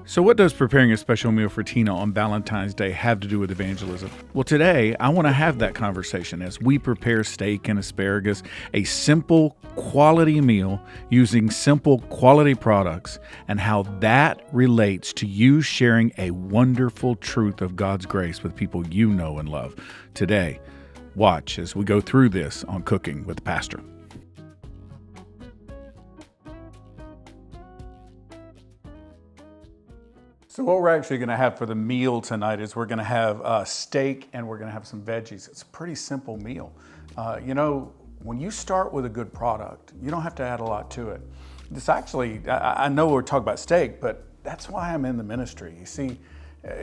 So what does preparing a special meal for Tina on Valentine's Day have to do with evangelism? Well, today I want to have that conversation as we prepare steak and asparagus, a simple quality meal using simple quality products, and how that relates to you sharing a wonderful truth of God's grace with people you know and love. Today, watch as we go through this on Cooking with the Pastor. So what we're actually going to have for the meal tonight is we're going to have steak and we're going to have some veggies. It's a pretty simple meal. When you start with a good product, you don't have to add a lot to it. This actually, I know we're talking about steak, but that's why I'm in the ministry. You see,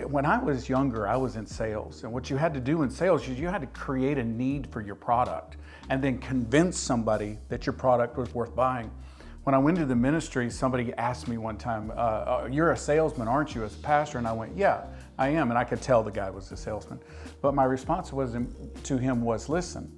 when I was younger, I was in sales. And what you had to do in sales is you had to create a need for your product and then convince somebody that your product was worth buying. When I went into the ministry, somebody asked me one time, you're a salesman, aren't you, as a pastor? And I went, yeah, I am. And I could tell the guy was a salesman. But my response to him was, listen,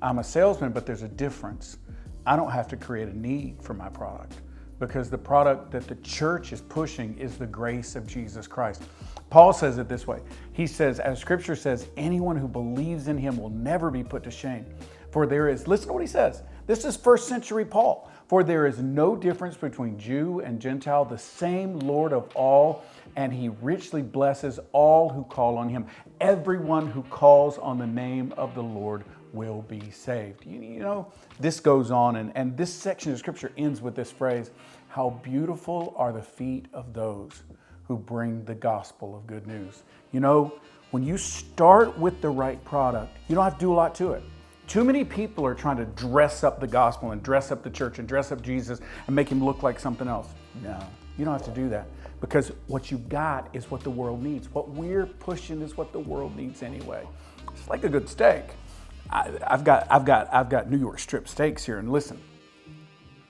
I'm a salesman, but there's a difference. I don't have to create a need for my product because the product that the church is pushing is the grace of Jesus Christ. Paul says it this way. He says, as scripture says, anyone who believes in him will never be put to shame. For there is, listen to what he says. This is first century Paul. For there is no difference between Jew and Gentile, the same Lord of all, and he richly blesses all who call on him. Everyone who calls on the name of the Lord will be saved. You know, this goes on, and this section of scripture ends with this phrase, how beautiful are the feet of those who bring the gospel of good news. You know, when you start with the right product, you don't have to do a lot to it. Too many people are trying to dress up the gospel and dress up the church and dress up Jesus and make him look like something else. No, you don't have to do that because what you got is what the world needs. What we're pushing is what the world needs anyway. It's like a good steak. I've got New York strip steaks here, and listen,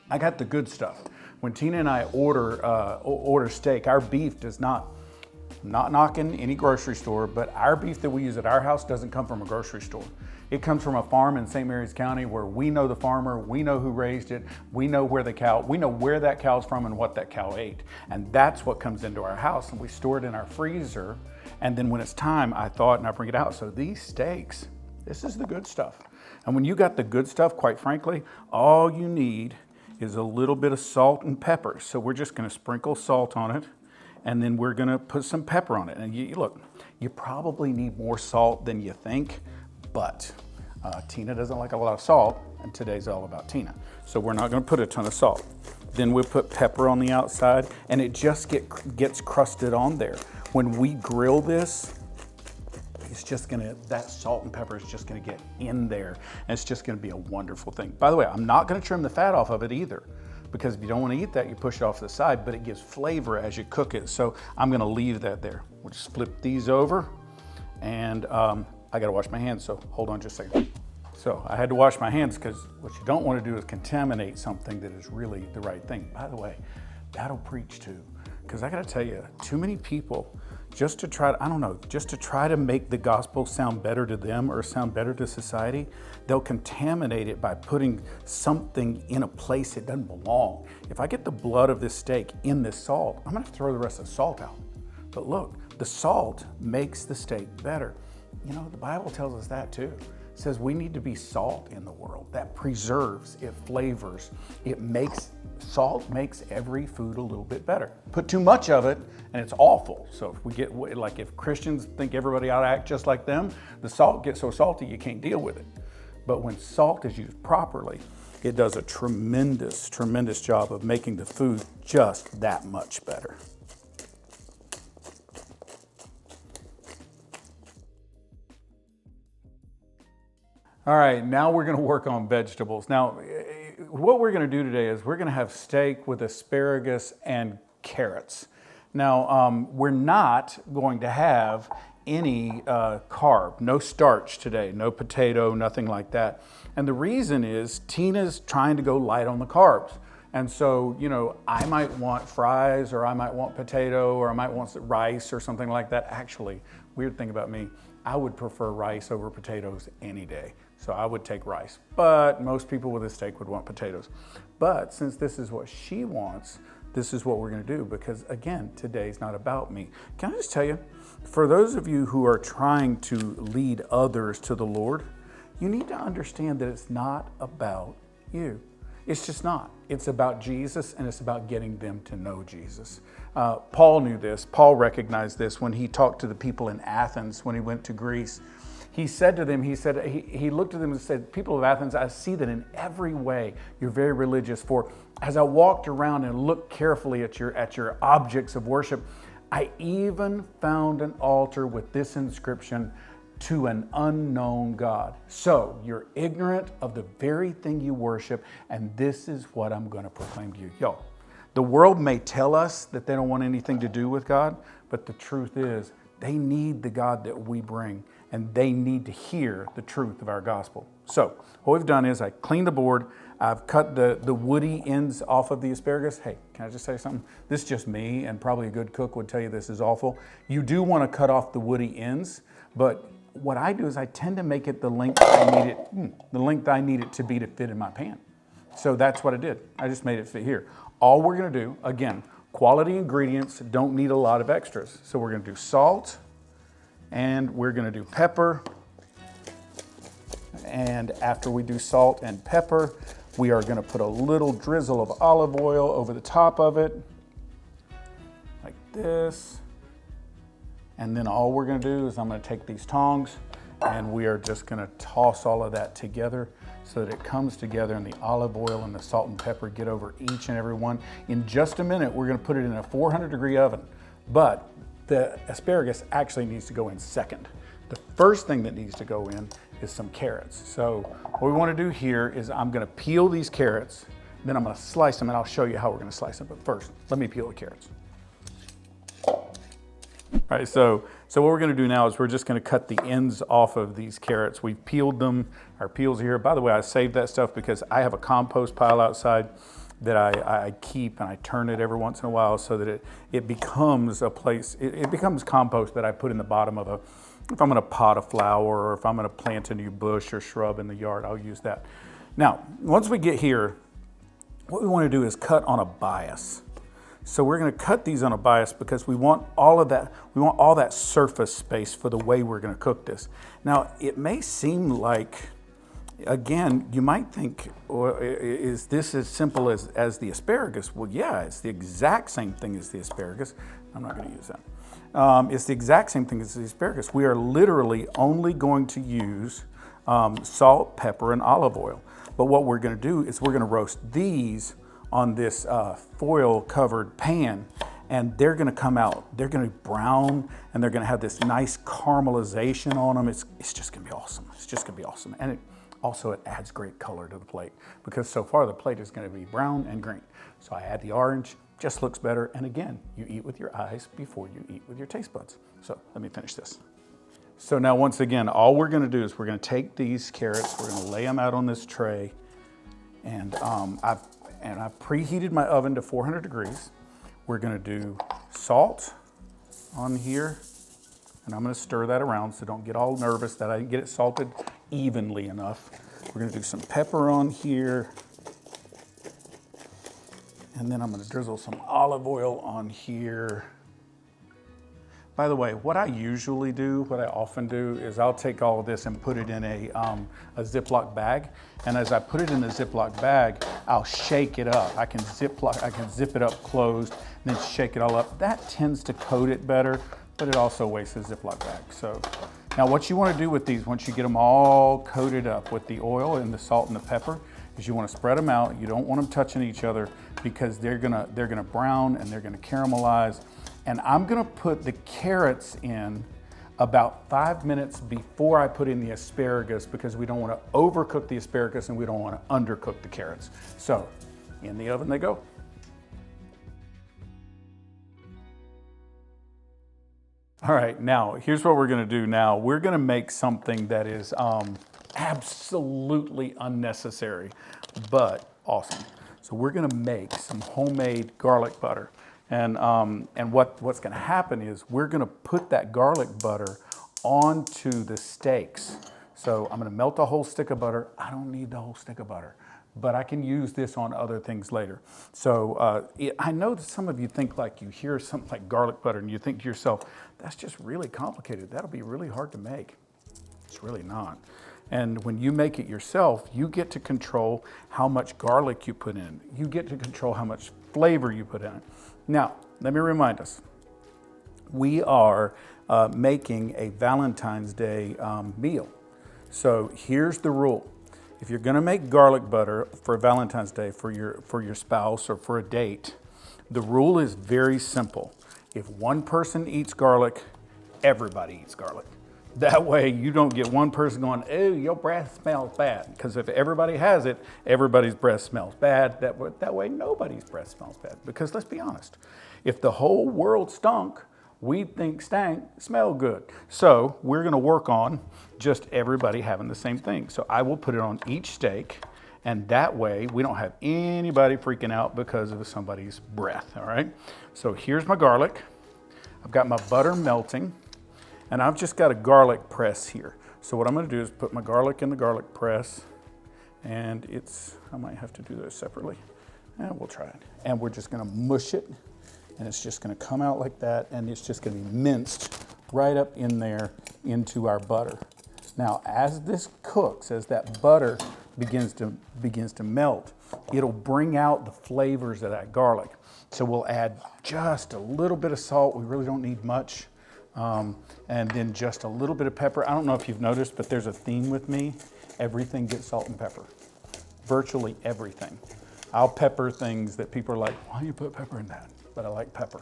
I got the good stuff. When Tina and I order steak, our beef does not. I'm not knocking any grocery store, but our beef that we use at our house doesn't come from a grocery store. It comes from a farm in St. Mary's County where we know the farmer, we know who raised it, we know where that cow's from and what that cow ate. And that's what comes into our house, and we store it in our freezer. And then when it's time, I bring it out. So these steaks, this is the good stuff. And when you got the good stuff, quite frankly, all you need is a little bit of salt and pepper. So we're just gonna sprinkle salt on it, and then we're gonna put some pepper on it. And look, you probably need more salt than you think, but Tina doesn't like a lot of salt, and today's all about Tina. So we're not gonna put a ton of salt. Then we'll put pepper on the outside, and it just gets crusted on there. When we grill this, that salt and pepper is just gonna get in there, and it's just gonna be a wonderful thing. By the way, I'm not gonna trim the fat off of it either, because if you don't wanna eat that, you push it off to the side, but it gives flavor as you cook it. So I'm gonna leave that there. We'll just flip these over, and I gotta wash my hands, so hold on just a second. So I had to wash my hands because what you don't want to do is contaminate something that is really the right thing. By the way, that'll preach too. Because I gotta tell you, too many people, just to try to make the gospel sound better to them or sound better to society, they'll contaminate it by putting something in a place it doesn't belong. If I get the blood of this steak in this salt, I'm gonna have to throw the rest of the salt out. But look, the salt makes the steak better. You know, the Bible tells us that too. It says we need to be salt in the world. That preserves, it flavors, salt makes every food a little bit better. Put too much of it and it's awful. So if Christians think everybody ought to act just like them, the salt gets so salty you can't deal with it. But when salt is used properly, it does a tremendous, tremendous job of making the food just that much better. All right, now we're gonna work on vegetables. Now, what we're gonna do today is we're gonna have steak with asparagus and carrots. Now, we're not going to have any carb, no starch today, no potato, nothing like that. And the reason is Tina's trying to go light on the carbs. And so, I might want fries, or I might want potato, or I might want rice or something like that. Actually, weird thing about me, I would prefer rice over potatoes any day. So I would take rice, but most people with a steak would want potatoes. But since this is what she wants, this is what we're going to do, because again, today's not about me. Can I just tell you, for those of you who are trying to lead others to the Lord, you need to understand that it's not about you. It's just not. It's about Jesus, and it's about getting them to know Jesus. Paul knew this. Paul recognized this when he talked to the people in Athens when he went to Greece. He said to them, he looked at them and said, people of Athens, I see that in every way you're very religious. For as I walked around and looked carefully at your objects of worship, I even found an altar with this inscription, to an unknown God. So you're ignorant of the very thing you worship, and this is what I'm going to proclaim to you. Yo, the world may tell us that they don't want anything to do with God, but the truth is they need the God that we bring, and they need to hear the truth of our gospel. So what we've done is I cleaned the board. I've cut the woody ends off of the asparagus. Hey, can I just say something? This is just me, and probably a good cook would tell you this is awful. You do want to cut off the woody ends, but what I do is I tend to make it the length I need it to be to fit in my pan. So that's what I did. I just made it fit here. All we're going to do, again, quality ingredients don't need a lot of extras. So we're going to do salt, and we're going to do pepper. And after we do salt and pepper, we are going to put a little drizzle of olive oil over the top of it, like this. And then all we're going to do is I'm going to take these tongs, and we are just going to toss all of that together so that it comes together, and the olive oil and the salt and pepper get over each and every one. In just a minute, we're going to put it in a 400-degree oven, but the asparagus actually needs to go in second. The first thing that needs to go in is some carrots. So what we want to do here is I'm going to peel these carrots, then I'm going to slice them, and I'll show you how we're going to slice them. But first, let me peel the carrots. All right, so what we're going to do now is we're just going to cut the ends off of these carrots. We've peeled them. Our peels are here. By the way, I saved that stuff because I have a compost pile outside that I keep, and I turn it every once in a while so that it becomes a place, it becomes compost that I put in the bottom of if I'm going to pot a flower, or if I'm going to plant a new bush or shrub in the yard, I'll use that. Now, once we get here, what we want to do is cut on a bias. So we're going to cut these on a bias because we want all of that, we want all that surface space for the way we're going to cook this. Now, it may seem like, again, you might think, well, is this as simple as the asparagus? Well, yeah, it's the exact same thing as the asparagus. I'm not going to use that. It's the exact same thing as the asparagus. We are literally only going to use salt, pepper, and olive oil. But what we're going to do is we're going to roast these on this foil covered pan, and they're going to come out, they're going to be brown, and they're going to have this nice caramelization on them. It's just going to be awesome. It's just going to be awesome. And it adds great color to the plate, because so far the plate is going to be brown and green. So I add the orange, just looks better. And again, you eat with your eyes before you eat with your taste buds. So let me finish this. So now, once again, all we're going to do is we're going to take these carrots, we're going to lay them out on this tray, and I've preheated my oven to 400 degrees. We're going to do salt on here, and I'm going to stir that around, so don't get all nervous that I didn't get it salted evenly enough. We're going to do some pepper on here, and then I'm going to drizzle some olive oil on here. By the way, what I usually do, what I often do, is I'll take all of this and put it in a Ziploc bag. And as I put it in the Ziploc bag, I'll shake it up. I can zip it up closed, and then shake it all up. That tends to coat it better, but it also wastes a Ziploc bag. So now what you want to do with these, once you get them all coated up with the oil and the salt and the pepper, is you want to spread them out. You don't want them touching each other, because they're gonna brown and they're gonna caramelize. And I'm gonna put the carrots in about 5 minutes before I put in the asparagus, because we don't wanna overcook the asparagus and we don't wanna undercook the carrots. So in the oven they go. All right, now here's what we're gonna do now. We're gonna make something that is absolutely unnecessary, but awesome. So we're gonna make some homemade garlic butter. And what's gonna happen is we're gonna put that garlic butter onto the steaks. So I'm gonna melt a whole stick of butter. I don't need the whole stick of butter. but I can use this on other things later. So I know that some of you think like you hear something like garlic butter and you think to yourself, that's just really complicated. That'll be really hard to make. It's really not. And when you make it yourself, you get to control how much garlic you put in. You get to control how much flavor you put in it. Now, let me remind us, we are making a Valentine's Day meal. So here's the rule. If you're gonna make garlic butter for Valentine's Day for your spouse or for a date, the rule is very simple. If one person eats garlic, everybody eats garlic. That way you don't get one person going, oh, your breath smells bad. Because if everybody has it, everybody's breath smells bad. That way nobody's breath smells bad. Because let's be honest, if the whole world stunk, we'd think stank smell good. So we're gonna work on just everybody having the same thing. So I will put it on each steak, and that way we don't have anybody freaking out because of somebody's breath, all right? So here's my garlic. I've got my butter melting, and I've just got a garlic press here. So what I'm gonna do is put my garlic in the garlic press, and I might have to do this separately. And we'll try it. And we're just gonna mush it, and it's just gonna come out like that, and it's just gonna be minced right up in there into our butter. Now, as this cooks, as that butter begins to melt, it'll bring out the flavors of that garlic. So we'll add just a little bit of salt. We really don't need much. And then just a little bit of pepper. I don't know if you've noticed, but there's a theme with me. Everything gets salt and pepper. Virtually everything. I'll pepper things that people are like, why do you put pepper in that? But I like pepper.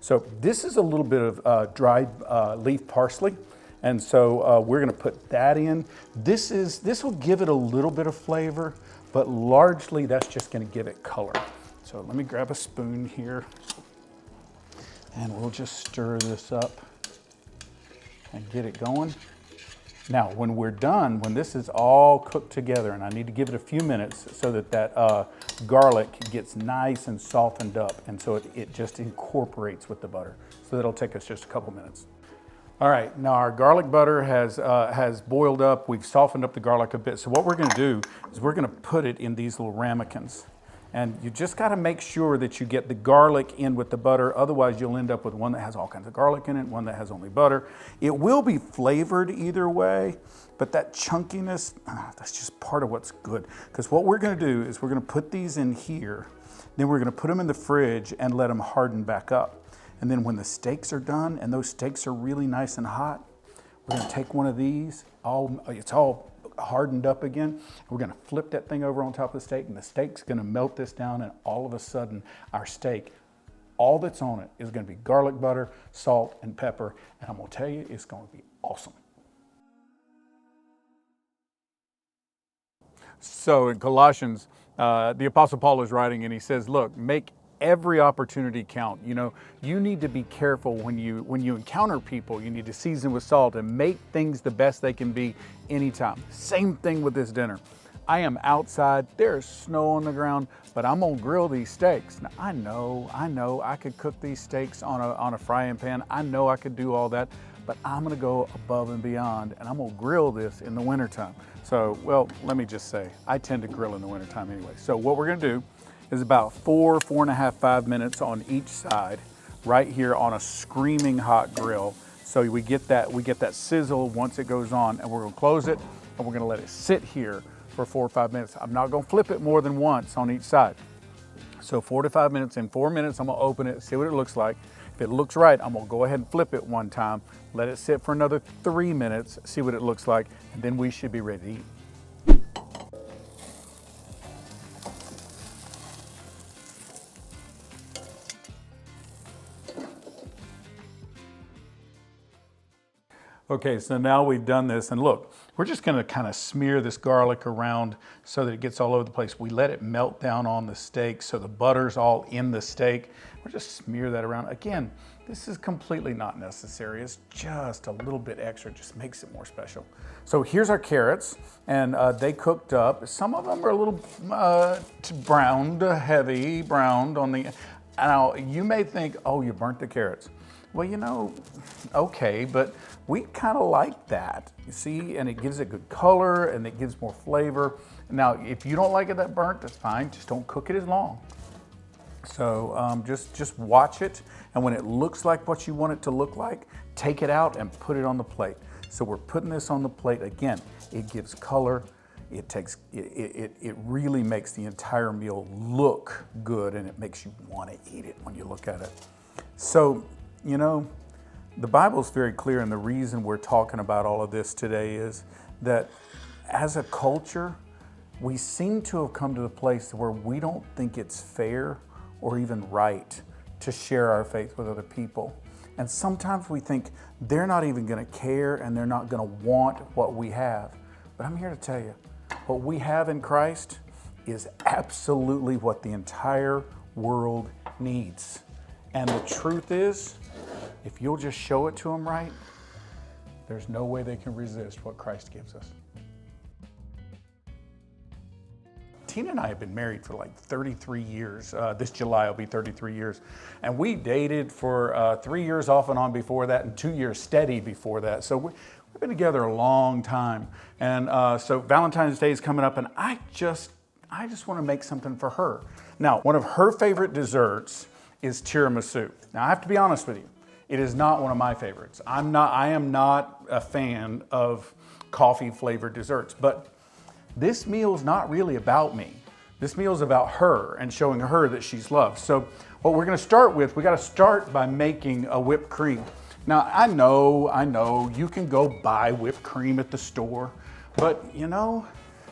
So this is a little bit of dried leaf parsley. And so we're gonna put that in. This will give it a little bit of flavor, but largely that's just gonna give it color. So let me grab a spoon here, and we'll just stir this up and get it going. Now, when we're done, when this is all cooked together, and I need to give it a few minutes so that garlic gets nice and softened up, and so it just incorporates with the butter. So that'll take us just a couple minutes. All right, now our garlic butter has boiled up. We've softened up the garlic a bit. So what we're gonna do is we're gonna put it in these little ramekins. And you just gotta make sure that you get the garlic in with the butter. Otherwise, you'll end up with one that has all kinds of garlic in it, one that has only butter. It will be flavored either way, but that chunkiness, that's just part of what's good. Because what we're gonna do is we're gonna put these in here, then we're gonna put them in the fridge and let them harden back up. And then when the steaks are done and those steaks are really nice and hot, we're gonna take one of these, it's all hardened up again. We're gonna flip that thing over on top of the steak, and the steak's gonna melt this down, and all of a sudden our steak, all that's on it is gonna be garlic butter, salt, and pepper, and I'm gonna tell you, it's gonna be awesome. So in Colossians, the Apostle Paul is writing, and he says, look, make every opportunity count. You know, you need to be careful when you encounter people. You need to season with salt and make things the best they can be anytime. Same thing with this dinner. I am outside, there's snow on the ground, but I'm gonna grill these steaks. Now, I know I could cook these steaks on a frying pan. I know I could do all that, but I'm gonna go above and beyond, and I'm gonna grill this in the wintertime. So, well, let me just say, I tend to grill in the wintertime anyway. So what we're gonna do is about 4.5, 5 minutes on each side, right here on a screaming hot grill. So we get that sizzle once it goes on, and we're gonna close it, and we're gonna let it sit here for 4 or 5 minutes. I'm not gonna flip it more than once on each side. So 4 to 5 minutes, in 4 minutes, I'm gonna open it, see what it looks like. If it looks right, I'm gonna go ahead and flip it one time, let it sit for another 3 minutes, see what it looks like, and then we should be ready to eat. Okay, so now we've done this, and look, we're just gonna kind of smear this garlic around so that it gets all over the place. We let it melt down on the steak so the butter's all in the steak. We'll just smear that around. Again, this is completely not necessary. It's just a little bit extra, just makes it more special. So here's our carrots, and they cooked up. Some of them are a little browned, heavy browned on the, Now, you may think, oh, you burnt the carrots. Well, you know, okay, but we kind of like that, you see, and it gives it good color and it gives more flavor. Now, if you don't like it that burnt, that's fine, just don't cook it as long. So just watch it, and when it looks like what you want it to look like, take it out and put it on the plate. So we're putting this on the plate. Again, it gives color, it really makes the entire meal look good, and it makes you want to eat it when you look at it. So, you know, the Bible's very clear, and the reason we're talking about all of this today is that as a culture, we seem to have come to the place where we don't think it's fair or even right to share our faith with other people. And sometimes we think they're not even gonna care and they're not gonna want what we have. But I'm here to tell you, what we have in Christ is absolutely what the entire world needs. And the truth is, if you'll just show it to them right, there's no way they can resist what Christ gives us. Tina and I have been married for like 33 years. This July will be 33 years. And we dated for 3 years off and on before that, and 2 years steady before that. So we've been together a long time. And so Valentine's Day is coming up, and I just want to make something for her. Now, one of her favorite desserts is tiramisu. Now, I have to be honest with you. It is not one of my favorites. I am not a fan of coffee-flavored desserts, but this meal is not really about me. This meal is about her and showing her that she's loved. So what we're gonna start with, we gotta start by making a whipped cream. Now, I know, you can go buy whipped cream at the store, but you know,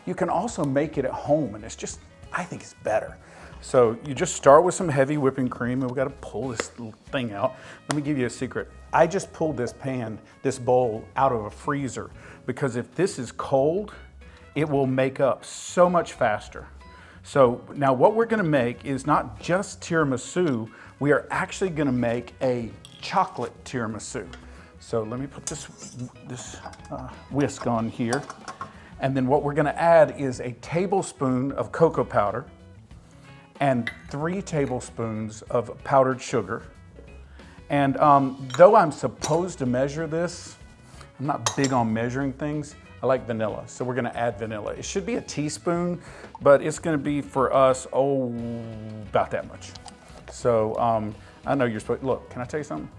you can also make it at home, and it's just, I think it's better. So you just start with some heavy whipping cream, and we gotta pull this little thing out. Let me give you a secret. I just pulled this bowl out of a freezer, because if this is cold, it will make up so much faster. So now what we're gonna make is not just tiramisu, we are actually gonna make a chocolate tiramisu. So let me put this whisk on here. And then what we're gonna add is a tablespoon of cocoa powder and 3 tablespoons of powdered sugar. And though I'm supposed to measure this, I'm not big on measuring things. I like vanilla, so we're gonna add vanilla. It should be a teaspoon, but it's gonna be for us, about that much. So I know you're supposed, look, can I tell you something?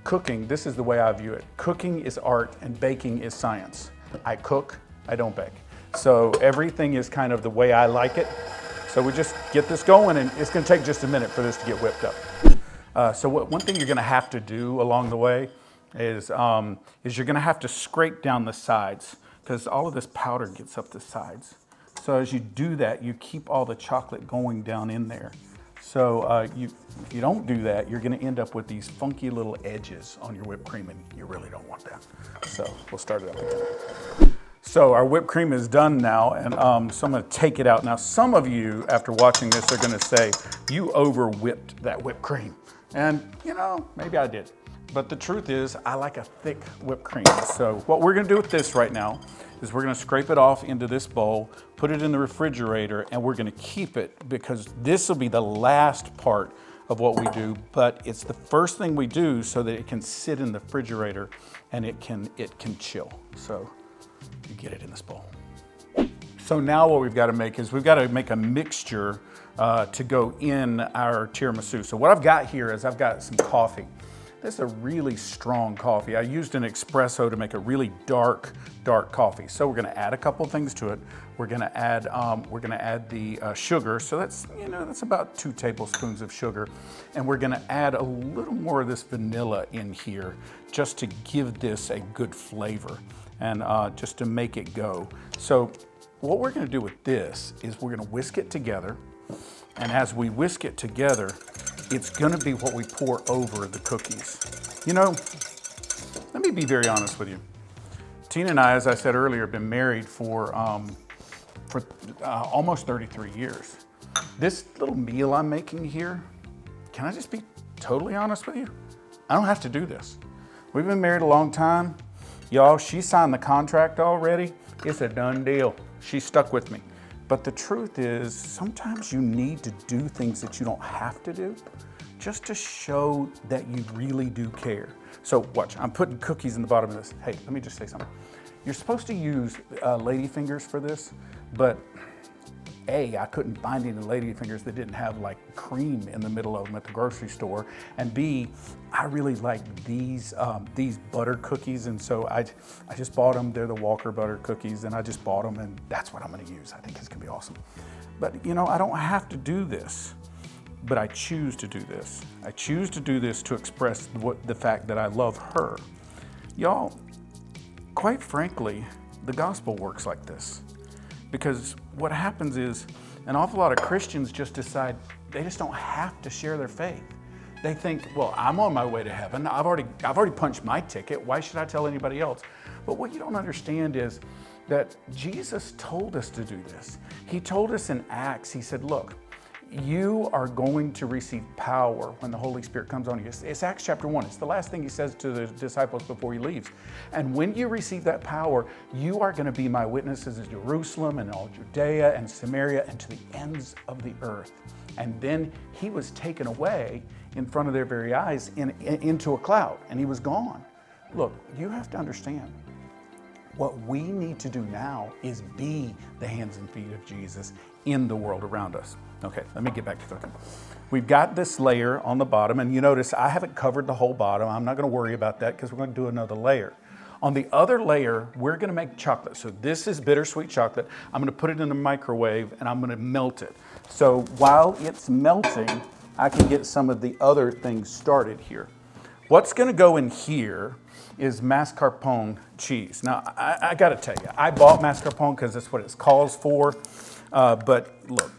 Cooking, this is the way I view it. Cooking is art and baking is science. I cook, I don't bake. So everything is kind of the way I like it. So we just get this going, and it's gonna take just a minute for this to get whipped up. So one thing you're gonna have to do along the way is you're gonna have to scrape down the sides, because all of this powder gets up the sides. So as you do that, you keep all the chocolate going down in there. So if you don't do that, you're gonna end up with these funky little edges on your whipped cream, and you really don't want that. So we'll start it up again. So our whipped cream is done now, and so I'm gonna take it out. Now, some of you, after watching this, are gonna say, you over whipped that whipped cream. And you know, maybe I did. But the truth is, I like a thick whipped cream. So what we're gonna do with this right now is we're gonna scrape it off into this bowl, put it in the refrigerator, and we're gonna keep it, because this will be the last part of what we do, but it's the first thing we do so that it can sit in the refrigerator and it can chill. So you get it in this bowl. So now what we've got to make is we've got to make a mixture to go in our tiramisu. So what I've got here is I've got some coffee. This is a really strong coffee. I used an espresso to make a really dark coffee. So we're gonna add a couple things to it. We're gonna add the sugar. So that's about 2 tablespoons of sugar. And we're gonna add a little more of this vanilla in here just to give this a good flavor and just to make it go. So what we're gonna do with this is we're gonna whisk it together. And as we whisk it together, it's gonna be what we pour over the cookies. You know, let me be very honest with you. Tina and I, as I said earlier, have been married for almost 33 years. This little meal I'm making here, can I just be totally honest with you? I don't have to do this. We've been married a long time. Y'all, she signed the contract already. It's a done deal. She stuck with me. But the truth is, sometimes you need to do things that you don't have to do, just to show that you really do care. So watch, I'm putting cookies in the bottom of this. Hey, let me just say something. You're supposed to use lady fingers for this, but A, I couldn't find any lady fingers that didn't have like cream in the middle of them at the grocery store. And B, I really like these butter cookies. And so I just bought them. They're the Walker butter cookies, and I just bought them, and that's what I'm gonna use. I think it's gonna be awesome. But you know, I don't have to do this, but I choose to do this. I choose to do this to express the fact that I love her. Y'all, quite frankly, the gospel works like this. Because what happens is an awful lot of Christians just decide they just don't have to share their faith. They think, well, I'm on my way to heaven. I've already punched my ticket. Why should I tell anybody else? But what you don't understand is that Jesus told us to do this. He told us in Acts, he said, look, you are going to receive power when the Holy Spirit comes on you. It's Acts chapter 1. It's the last thing he says to the disciples before he leaves. And when you receive that power, you are going to be my witnesses in Jerusalem and all Judea and Samaria and to the ends of the earth. And then he was taken away in front of their very eyes into a cloud, and he was gone. Look, you have to understand, what we need to do now is be the hands and feet of Jesus in the world around us. Okay, let me get back to cooking. We've got this layer on the bottom, and you notice I haven't covered the whole bottom. I'm not going to worry about that because we're going to do another layer. On the other layer, we're going to make chocolate. So this is bittersweet chocolate. I'm going to put it in the microwave, and I'm going to melt it. So while it's melting, I can get some of the other things started here. What's going to go in here is mascarpone cheese. Now, I got to tell you, I bought mascarpone because that's what it calls for. But look,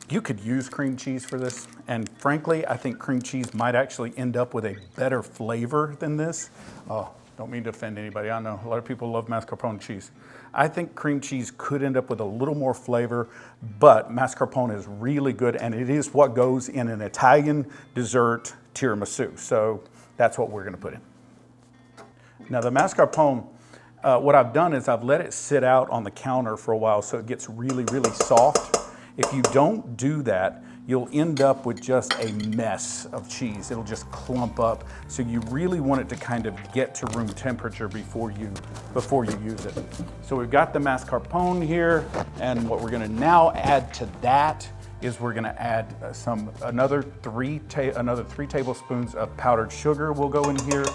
you could use cream cheese for this. And frankly, I think cream cheese might actually end up with a better flavor than this. Oh, don't mean to offend anybody. I know a lot of people love mascarpone cheese. I think cream cheese could end up with a little more flavor, but mascarpone is really good, and it is what goes in an Italian dessert tiramisu. So that's what we're going to put in. Now the mascarpone, what I've done is I've let it sit out on the counter for a while so it gets really, really soft. If you don't do that, you'll end up with just a mess of cheese. It'll just clump up. So you really want it to kind of get to room temperature before you use it. So we've got the mascarpone here, and what we're gonna now add to that is we're gonna add another three tablespoons of powdered sugar will go in here.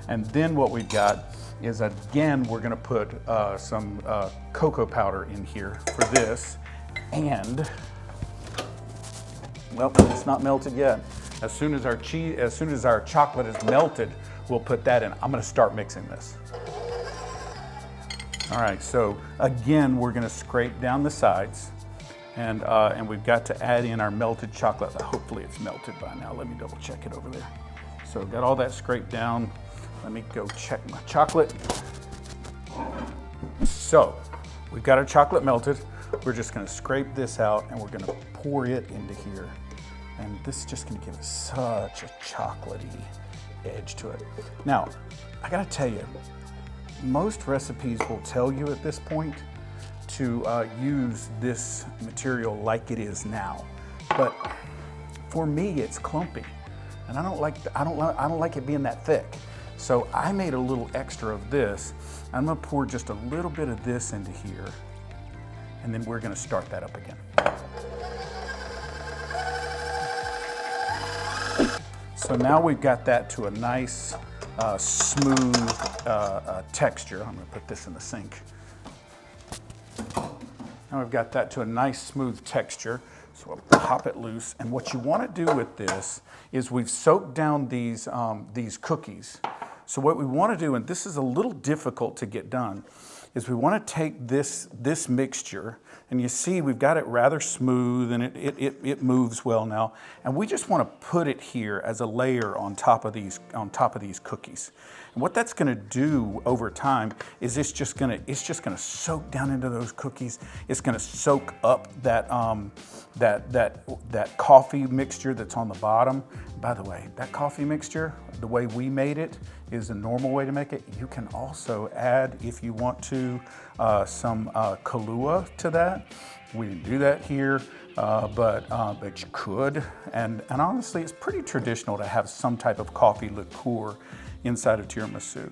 And then what we've got is, again, we're gonna put some cocoa powder in here for this. And, well, it's not melted yet. As soon as our chocolate is melted, we'll put that in. I'm gonna start mixing this. All right, so again, we're gonna scrape down the sides, and we've got to add in our melted chocolate. Hopefully it's melted by now. Let me double check it over there. So got all that scraped down. Let me go check my chocolate. So we've got our chocolate melted. We're just gonna scrape this out, and we're gonna pour it into here. And this is just gonna give it such a chocolatey edge to it. Now, I gotta tell you, most recipes will tell you at this point to use this material like it is now. But for me, it's clumpy, and I don't like it being that thick. So I made a little extra of this. I'm gonna pour just a little bit of this into here, and then we're gonna start that up again. So now we've got that to a nice, smooth texture. I'm gonna put this in the sink. Now we've got that to a nice, smooth texture. So we'll pop it loose. And what you wanna do with this is we've soaked down these cookies. So what we want to do, and this is a little difficult to get done, is we want to take this mixture, and you see we've got it rather smooth, and it moves well now, and we just want to put it here as a layer on top of these cookies. And what that's going to do over time is it's just going to soak down into those cookies. It's going to soak up that coffee mixture that's on the bottom. By the way, that coffee mixture, the way we made it, is a normal way to make it. You can also add, if you want to, some Kahlua to that. We didn't do that here, but you could. And honestly, it's pretty traditional to have some type of coffee liqueur inside of tiramisu.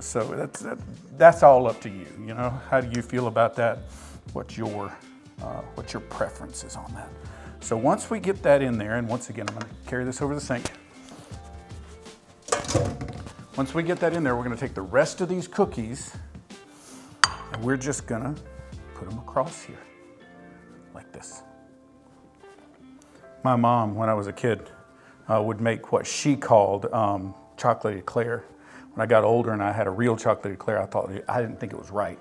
So that's all up to you. You know, how do you feel about that? What's your preferences on that? So once we get that in there, and once again, I'm going to carry this over the sink. Once we get that in there, we're going to take the rest of these cookies and we're just going to put them across here like this. My mom, when I was a kid, would make what she called chocolate eclair. When I got older and I had a real chocolate eclair, I didn't think it was right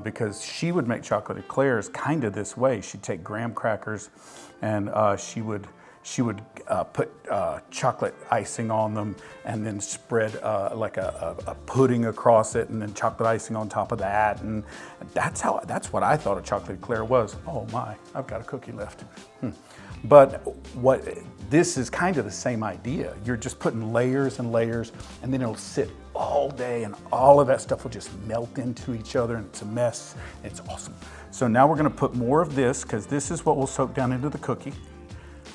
because she would make chocolate eclairs kind of this way. She'd take graham crackers and she would put chocolate icing on them and then spread like a pudding across it and then chocolate icing on top of that. And that's what I thought a chocolate eclair was. Oh my, I've got a cookie left. But this is kind of the same idea. You're just putting layers and layers and then it'll sit all day and all of that stuff will just melt into each other and it's a mess. It's awesome. So now we're gonna put more of this because this is what will soak down into the cookie.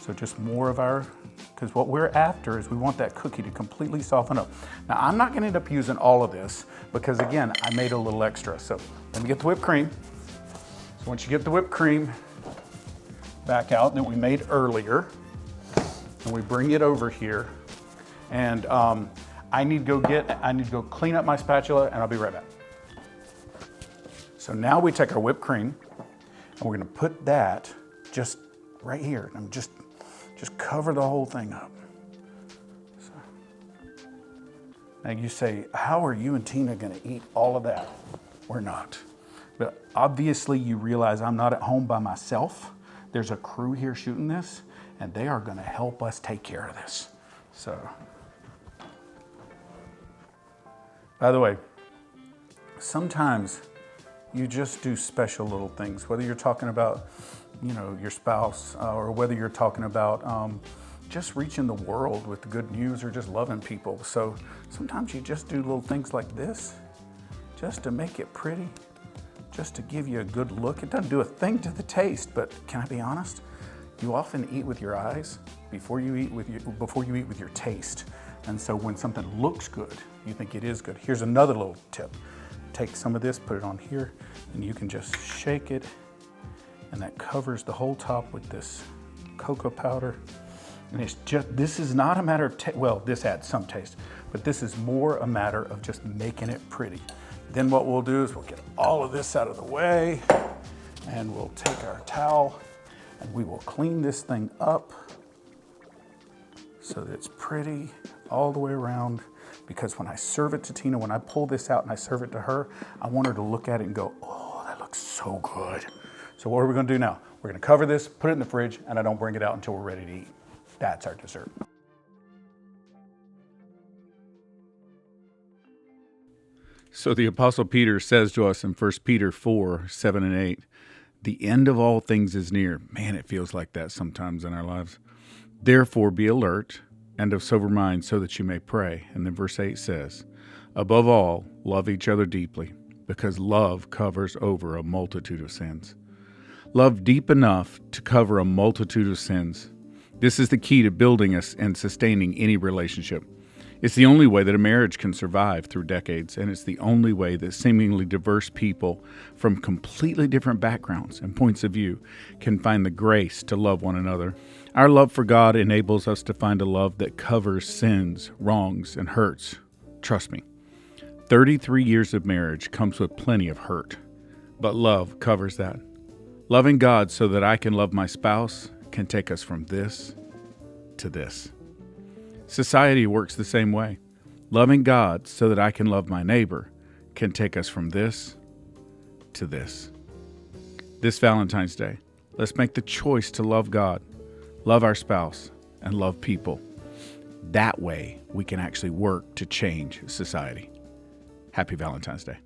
So just more of because what we're after is we want that cookie to completely soften up. Now I'm not gonna end up using all of this because again, I made a little extra. So let me get the whipped cream. So once you get the whipped cream back out that we made earlier, and we bring it over here, and I need to go clean up my spatula and I'll be right back. So now we take our whipped cream and we're gonna put that just right here and just cover the whole thing up. So, now you say, how are you and Tina gonna eat all of that? We're not. But obviously you realize I'm not at home by myself. There's a crew here shooting this and they are gonna help us take care of this. So, by the way, sometimes you just do special little things, whether you're talking about your spouse or whether you're talking about just reaching the world with the good news or just loving people. So sometimes you just do little things like this just to make it pretty, just to give you a good look. It doesn't do a thing to the taste, but can I be honest? You often eat with your eyes before you eat with your taste. And so when something looks good, you think it is good. Here's another little tip. Take some of this, put it on here, and you can just shake it, and that covers the whole top with this cocoa powder. And this is not a matter of, well, this adds some taste, but this is more a matter of just making it pretty. Then what we'll do is we'll get all of this out of the way, and we'll take our towel, and we will clean this thing up so that it's pretty all the way around. Because when I serve it to Tina, when I pull this out and I serve it to her, I want her to look at it and go, oh, that looks so good. So what are we gonna do now? We're gonna cover this, put it in the fridge, and I don't bring it out until we're ready to eat. That's our dessert. So the Apostle Peter says to us in 1 Peter 4, 7 and 8, the end of all things is near. Man, it feels like that sometimes in our lives. Therefore be alert and of sober mind so that you may pray. And then verse 8 says, above all, love each other deeply, because love covers over a multitude of sins. Love deep enough to cover a multitude of sins. This is the key to building us and sustaining any relationship. It's the only way that a marriage can survive through decades, and it's the only way that seemingly diverse people from completely different backgrounds and points of view can find the grace to love one another. Our love for God enables us to find a love that covers sins, wrongs, and hurts. Trust me, 33 years of marriage comes with plenty of hurt, but love covers that. Loving God so that I can love my spouse can take us from this to this. Society works the same way. Loving God so that I can love my neighbor can take us from this to this. This Valentine's Day, let's make the choice to love God, love our spouse, and love people. That way, we can actually work to change society. Happy Valentine's Day.